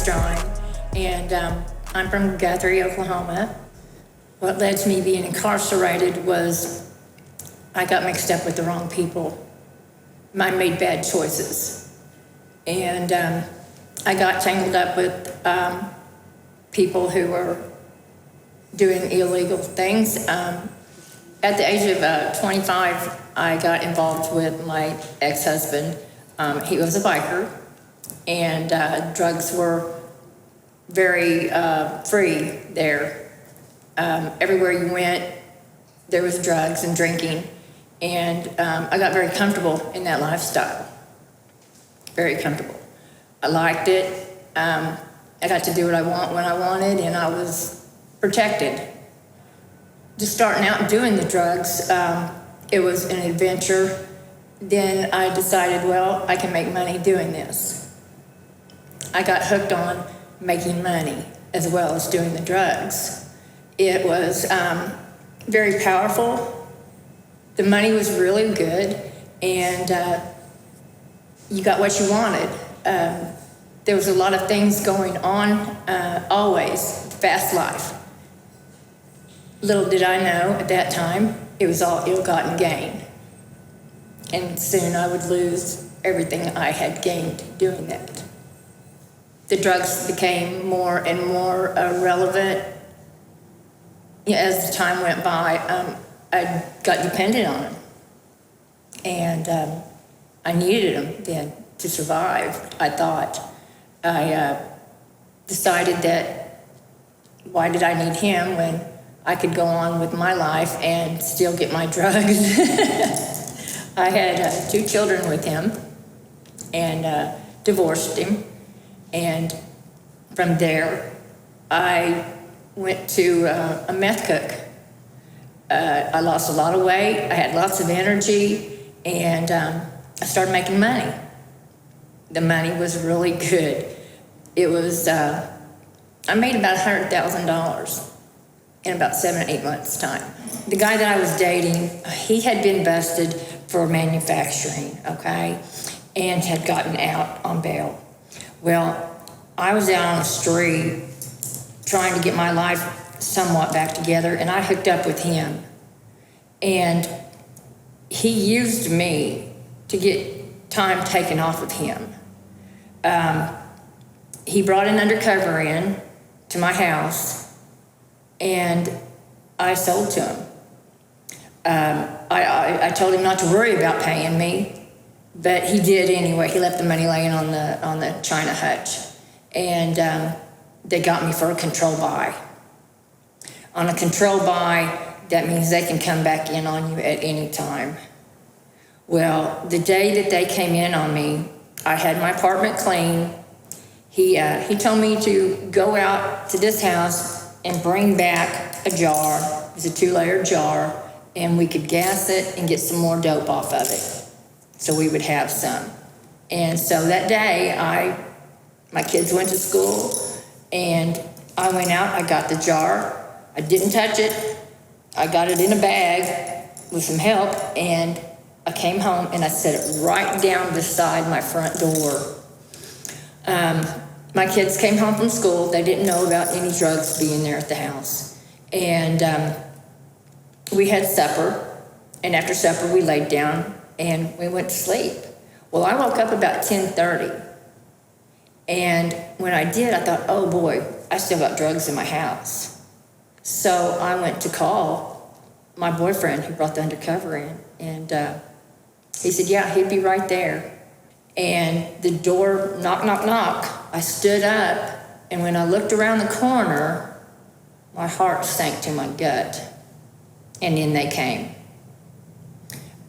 Strine, and I'm from Guthrie, Oklahoma. What led to me being incarcerated was I got mixed up with the wrong people. I made bad choices. And I got tangled up with people who were doing illegal things. At the age of 25, I got involved with my ex-husband. He was a biker, and drugs were very free there. Everywhere you went, there was drugs and drinking, and I got very comfortable in that lifestyle. Very comfortable. I liked it. I got to do what I want when I wanted, and I was protected. Just starting out and doing the drugs, it was an adventure. Then I decided, well, I can make money doing this. I got hooked on making money as well as doing the drugs. It was very powerful. The money was really good, and you got what you wanted. There was a lot of things going on, always, fast life. Little did I know at that time, it was all ill-gotten gain. And soon I would lose everything I had gained doing that. The drugs became more and more relevant. As the time went by, I got dependent on them. And I needed them then to survive, I thought. I decided that why did I need him when I could go on with my life and still get my drugs. I had 2 children with him and divorced him. And from there, I went to a meth cook. I lost a lot of weight. I had lots of energy, and I started making money. The money was really good. It was, I made about $100,000 in about 7 or 8 months' time. The guy that I was dating, he had been busted for manufacturing, okay, and had gotten out on bail. Well, I was out on the street trying to get my life somewhat back together, and I hooked up with him. And he used me to get time taken off of him. He brought an undercover in to my house, and I sold to him. I told him not to worry about paying me, but he did anyway. He left the money laying on the china hutch, and they got me for a control buy. On a control buy, that means they can come back in on you at any time. Well, the day that they came in on me, I had my apartment clean. He told me to go out to this house and bring back a jar. It was a 2-layer jar, and we could gas it and get some more dope off of it, so we would have some. And so that day, my kids went to school, and I went out, I got the jar. I didn't touch it. I got it in a bag with some help, and I came home, and I set it right down beside my front door. My kids came home from school. They didn't know about any drugs being there at the house. And we had supper, and after supper, we laid down, and we went to sleep. Well, I woke up about 10:30, and when I did, I thought, oh boy, I still got drugs in my house. So I went to call my boyfriend who brought the undercover in, and he said, yeah, he'd be right there. And the door, knock, knock, knock. I stood up, and when I looked around the corner, my heart sank to my gut, and in they came.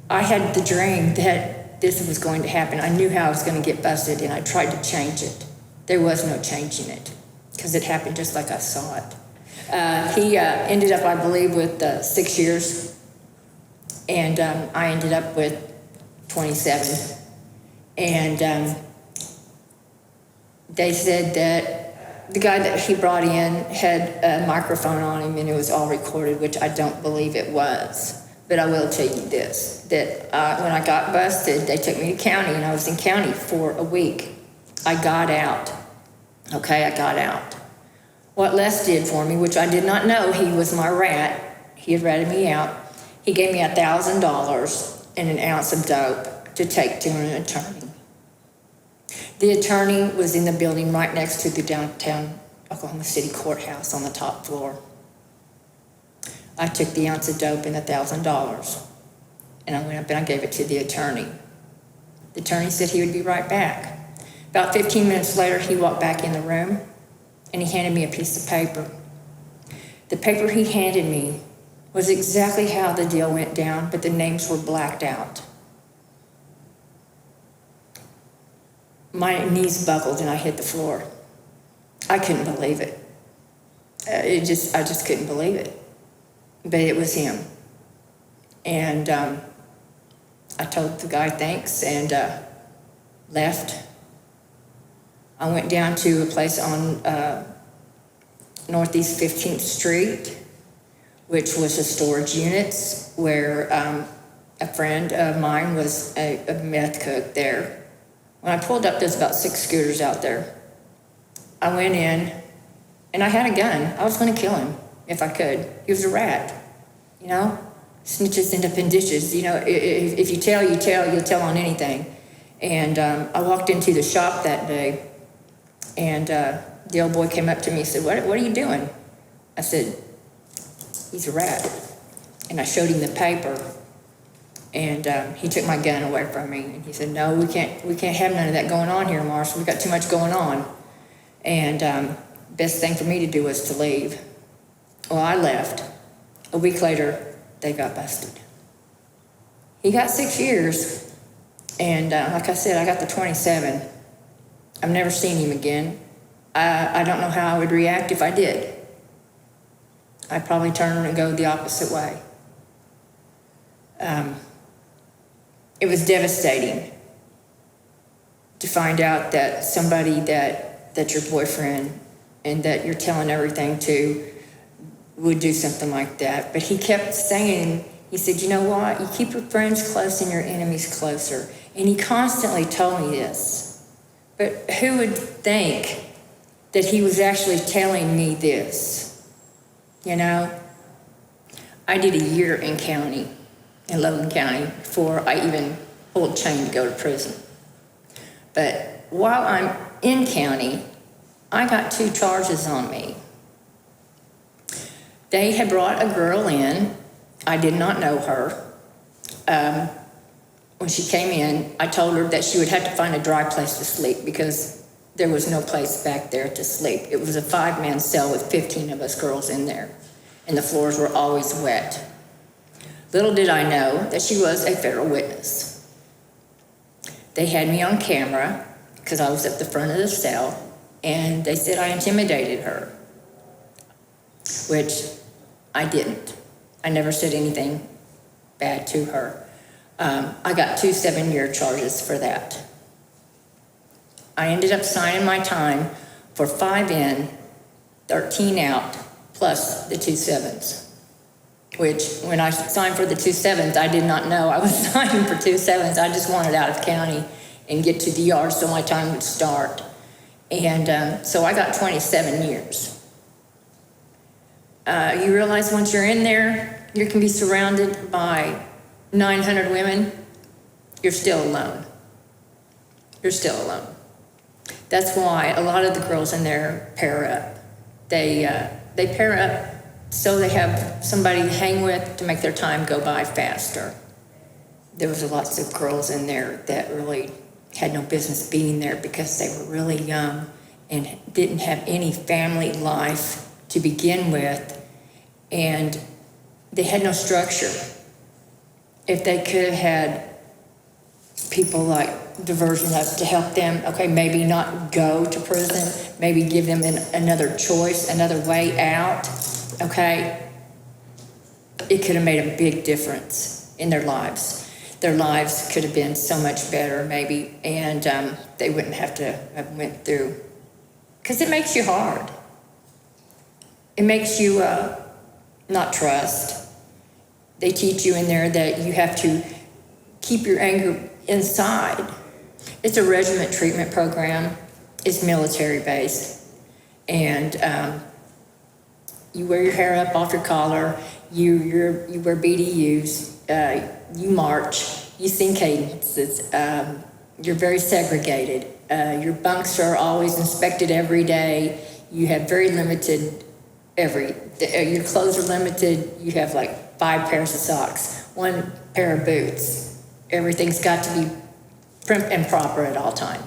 I had the dream that this was going to happen. I knew how I was going to get busted, and I tried to change it. There was no changing it, because it happened just like I saw it. He ended up, I believe, with 6 years, and I ended up with 27. And they said that the guy that he brought in had a microphone on him, and it was all recorded, which I don't believe it was. But I will tell you this, that when I got busted, they took me to county, and I was in county for a week. I got out. Okay, I got out. What Les did for me, which I did not know he was my rat, he had ratted me out, he gave me $1,000 and an ounce of dope to take to an attorney. The attorney was in the building right next to the downtown Oklahoma City courthouse on the top floor. I took the ounce of dope and $1,000, and I went up and I gave it to the attorney. The attorney said he would be right back. About 15 minutes later, he walked back in the room, and he handed me a piece of paper. The paper he handed me was exactly how the deal went down, but the names were blacked out. My knees buckled and I hit the floor. I couldn't believe it. I just couldn't believe it. But it was him. And I told the guy thanks and left. I went down to a place on Northeast 15th Street, which was a storage units where a friend of mine was a meth cook there. When I pulled up, there's about 6 scooters out there. I went in, and I had a gun. I was going to kill him if I could. He was a rat, you know? Snitches end up in ditches. You know, if you tell, you tell. You'll tell on anything. And I walked into the shop that day, and the old boy came up to me and said, what are you doing? I said, he's a rat. And I showed him the paper. And he took my gun away from me, and he said, "No, we can't have none of that going on here, Marshall. We got too much going on." And best thing for me to do was to leave. Well, I left. A week later, they got busted. He got 6 years, and like I said, I got the 27. I've never seen him again. I don't know how I would react if I did. I'd probably turn and go the opposite way. It was devastating to find out that somebody that's your boyfriend and that you're telling everything to would do something like that. But he kept saying, he said, you know what? You keep your friends close and your enemies closer. And he constantly told me this. But who would think that he was actually telling me this? You know? I did a year in Logan County, before I even pulled chain to go to prison. But while I'm in county, I got 2 charges on me. They had brought a girl in. I did not know her. When she came in, I told her that she would have to find a dry place to sleep because there was no place back there to sleep. It was a 5-man cell with 15 of us girls in there, and the floors were always wet. Little did I know that she was a federal witness. They had me on camera because I was at the front of the cell, and they said I intimidated her, which I didn't. I never said anything bad to her. I got 2 7-year charges for that. I ended up signing my time for 5 in, 13 out, plus the 2 7s. Which, when I signed for the 2 7s, I did not know I was signing for 2 7s. I just wanted out of county and get to DR so my time would start. And so I got 27 years. You realize once you're in there, you can be surrounded by 900 women. You're still alone. You're still alone. That's why a lot of the girls in there pair up. They pair up so they have somebody to hang with to make their time go by faster. There was lots of girls in there that really had no business being there because they were really young and didn't have any family life to begin with, and they had no structure. If they could have had people like Diversion Hub to help them, okay, maybe not go to prison, maybe give them another choice, another way out, okay, it could have made a big difference in their lives. Their lives could have been so much better, maybe, and they wouldn't have to have went through, because it makes you hard. It makes you not trust. They teach you in there that you have to keep your anger inside. It's a regiment treatment program. It's military based. And you wear your hair up off your collar, you wear BDUs, you march, you sing cadences, you're very segregated. Your bunks are always inspected every day. You have very limited your clothes are limited. You have like 5 pairs of socks, 1 pair of boots. Everything's got to be prim and proper at all time.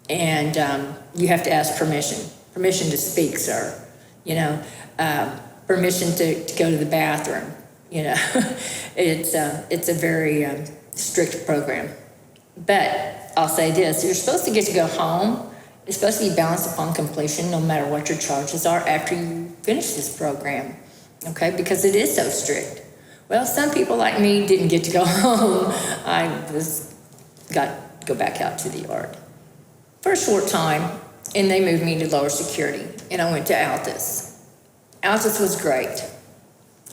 And you have to ask permission to speak, sir. You know, permission to go to the bathroom. You know, it's a very strict program. But I'll say this, you're supposed to get to go home. It's supposed to be balanced upon completion no matter what your charges are after you finish this program, okay? Because it is so strict. Well, some people like me didn't get to go home. I got to go back out to the yard for a short time, and they moved me to lower security, and I went to Altus. Altus was great.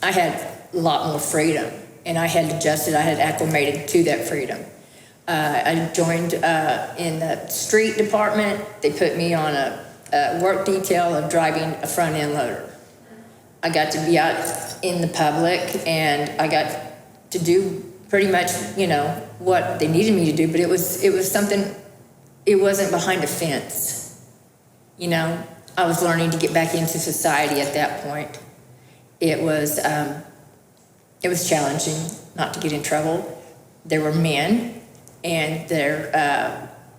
I had a lot more freedom, and I had adjusted, I had acclimated to that freedom. I joined in the street department. They put me on a work detail of driving a front end loader. I got to be out in the public, and I got to do pretty much, you know, what they needed me to do, but it was something, it wasn't behind a fence. You know, I was learning to get back into society at that point. It was challenging not to get in trouble. There were men. And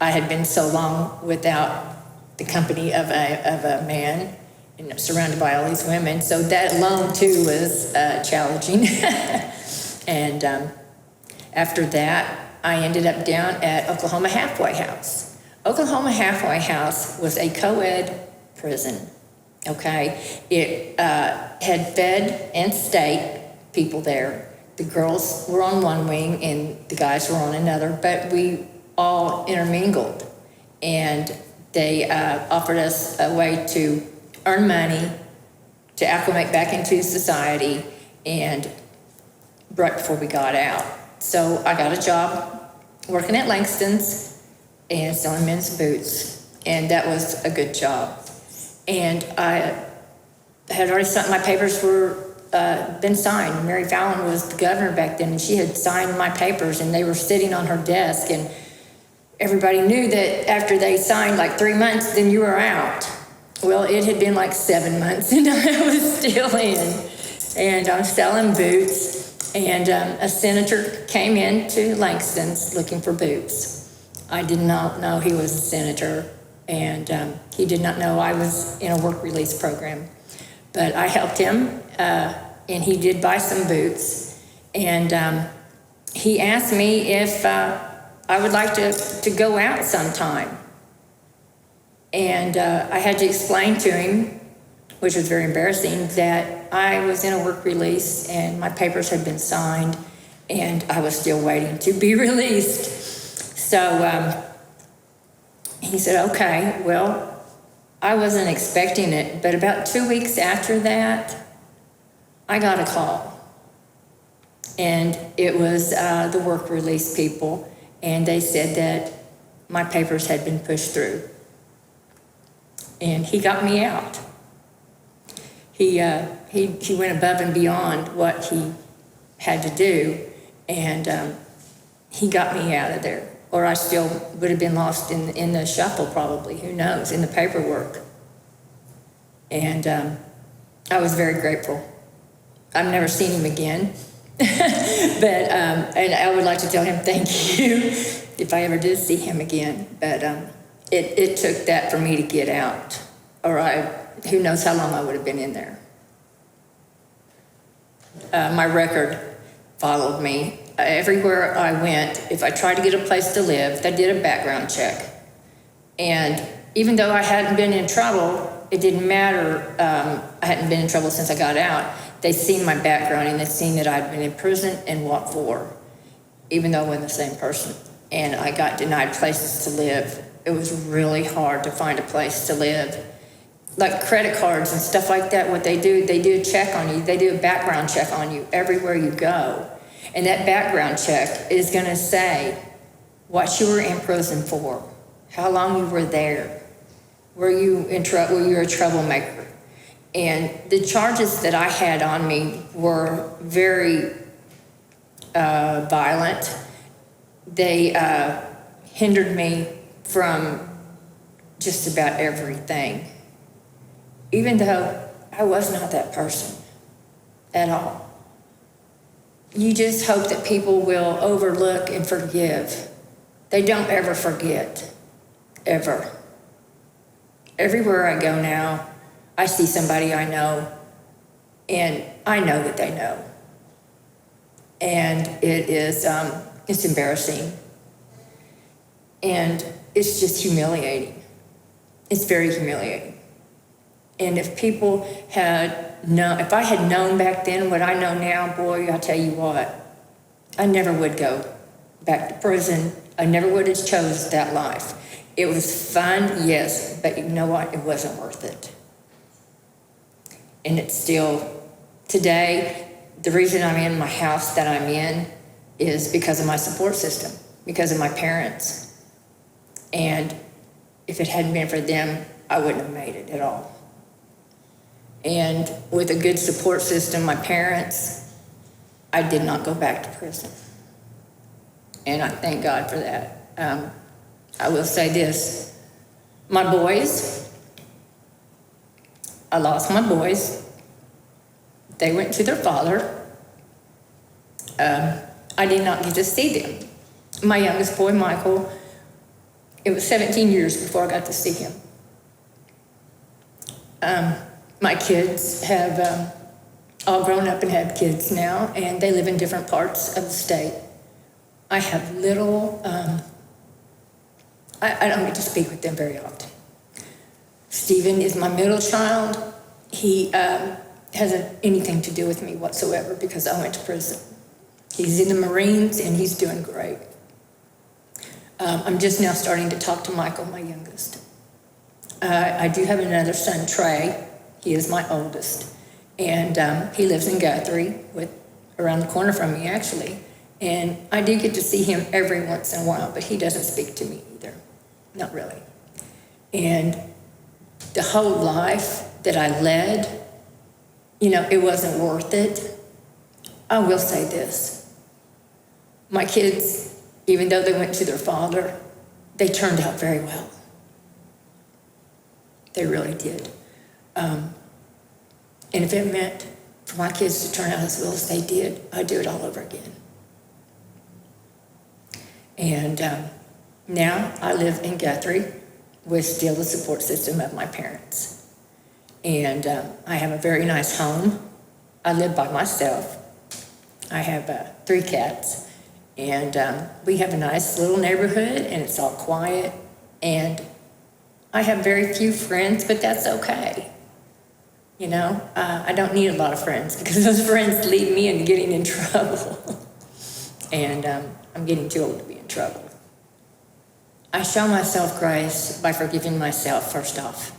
I had been so long without the company of a man, and surrounded by all these women. So that alone too was challenging. And after that, I ended up down at Oklahoma Halfway House. Oklahoma Halfway House was a co-ed prison. Okay, it had fed and state people there. The girls were on one wing and the guys were on another, but we all intermingled. And they offered us a way to earn money, to acclimate back into society, and right before we got out. So I got a job working at Langston's and selling men's boots, and that was a good job. And I had already signed, my papers were been signed. Mary Fallon was the governor back then, and she had signed my papers, and they were sitting on her desk, and everybody knew that after they signed like 3 months, then you were out. Well, it had been like 7 months, and I was still in, and I was selling boots, and a senator came in to Langston's looking for boots. I did not know he was a senator, and he did not know I was in a work release program. But I helped him, and he did buy some boots. And he asked me if I would like to go out sometime. And I had to explain to him, which was very embarrassing, that I was in a work release and my papers had been signed and I was still waiting to be released. So he said, okay, well, I wasn't expecting it, but about 2 weeks after that, I got a call. And it was the work release people, and they said that my papers had been pushed through. And he got me out. He went above and beyond what he had to do, and he got me out of there. Or I still would have been lost in the shuffle probably, who knows, in the paperwork. And I was very grateful. I've never seen him again. But, and I would like to tell him thank you if I ever did see him again. But it took that for me to get out. Or who knows how long I would have been in there. My record followed me. Everywhere I went, if I tried to get a place to live, they did a background check. And even though I hadn't been in trouble, it didn't matter. I hadn't been in trouble since I got out. They'd seen my background and they'd seen that I'd been in prison and what for, even though I wasn't the same person. And I got denied places to live. It was really hard to find a place to live. Like credit cards and stuff like that, what they do a check on you. They do a background check on you everywhere you go. And that background check is going to say what you were in prison for, how long you were there, Were you in trouble? Were you a troublemaker? And the charges that I had on me were very violent. They hindered me from just about everything, even though I was not that person at all. You just hope that people will overlook and forgive. They don't ever forget, ever. Everywhere I go now, I see somebody I know, and I know that they know. And it is, it's embarrassing. And it's just humiliating. It's very humiliating. And if people had known, if I had known back then what I know now, boy, I tell you what, I never would go back to prison. I never would have chose that life. It was fun, yes, but you know what? It wasn't worth it. And it's still, today, the reason I'm in my house that I'm in is because of my support system, because of my parents. And if it hadn't been for them, I wouldn't have made it at all. And with a good support system, my parents, I did not go back to prison. And I thank God for that. I will say this, my boys, I lost my boys. They went to their father. I did not get to see them. My youngest boy, Michael, it was 17 years before I got to see him. My kids have all grown up and have kids now, and they live in different parts of the state. I have little, I don't get to speak with them very often. Stephen is my middle child. He hasn't anything to do with me whatsoever because I went to prison. He's in the Marines and he's doing great. I'm just now starting to talk to Michael, my youngest. I do have another son, Trey. He is my oldest. And he lives in Guthrie, around the corner from me, actually. And I do get to see him every once in a while, but he doesn't speak to me either. Not really. And the whole life that I led, you know, it wasn't worth it. I will say this. My kids, even though they went to their father, they turned out very well. They really did. And if it meant for my kids to turn out as well as they did, I'd do it all over again. And now I live in Guthrie with still the support system of my parents. And I have a very nice home. I live by myself. I have 3 cats. And we have a nice little neighborhood, and it's all quiet. And I have very few friends, but that's okay. You know, I don't need a lot of friends because those friends lead me into getting in trouble. And I'm getting too old to be in trouble. I show myself grace by forgiving myself first off.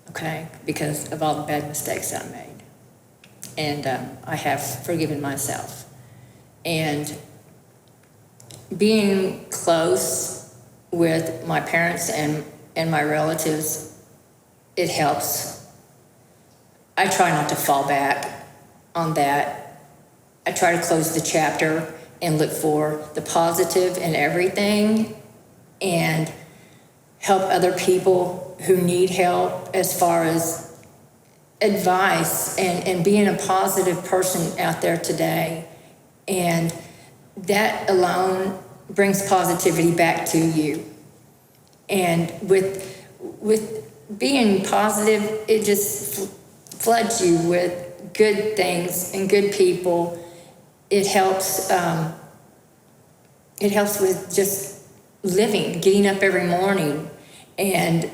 Okay? Because of all the bad mistakes I made. And I have forgiven myself. And being close with my parents and my relatives, it helps. I try not to fall back on that. I try to close the chapter and look for the positive in everything and help other people who need help as far as advice and being a positive person out there today. And that alone brings positivity back to you. And with being positive, it just floods you with good things and good people. It helps with just living, getting up every morning and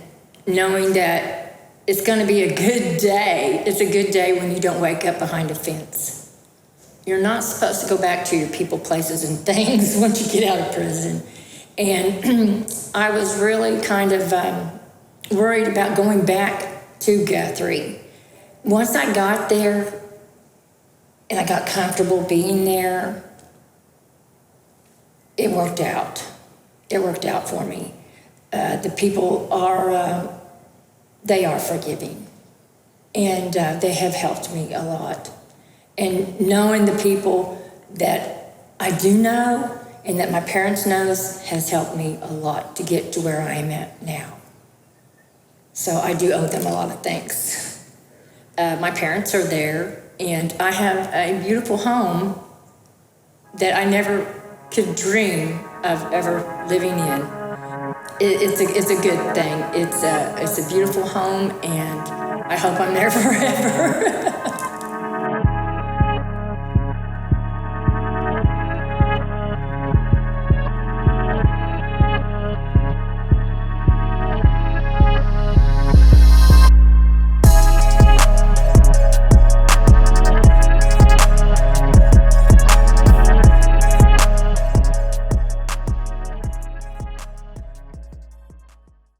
knowing that it's going to be a good day. It's a good day when you don't wake up behind a fence. You're not supposed to go back to your people, places, and things once you get out of prison. And I was really kind of worried about going back to Guthrie. Once I got there and I got comfortable being there, it worked out. It worked out for me. The people are, they are forgiving. And they have helped me a lot. And knowing the people that I do know and that my parents knows has helped me a lot to get to where I am at now. So I do owe them a lot of thanks. My parents are there, and I have a beautiful home that I never could dream of ever living in. It's a good thing. It's a beautiful home, and I hope I'm there forever.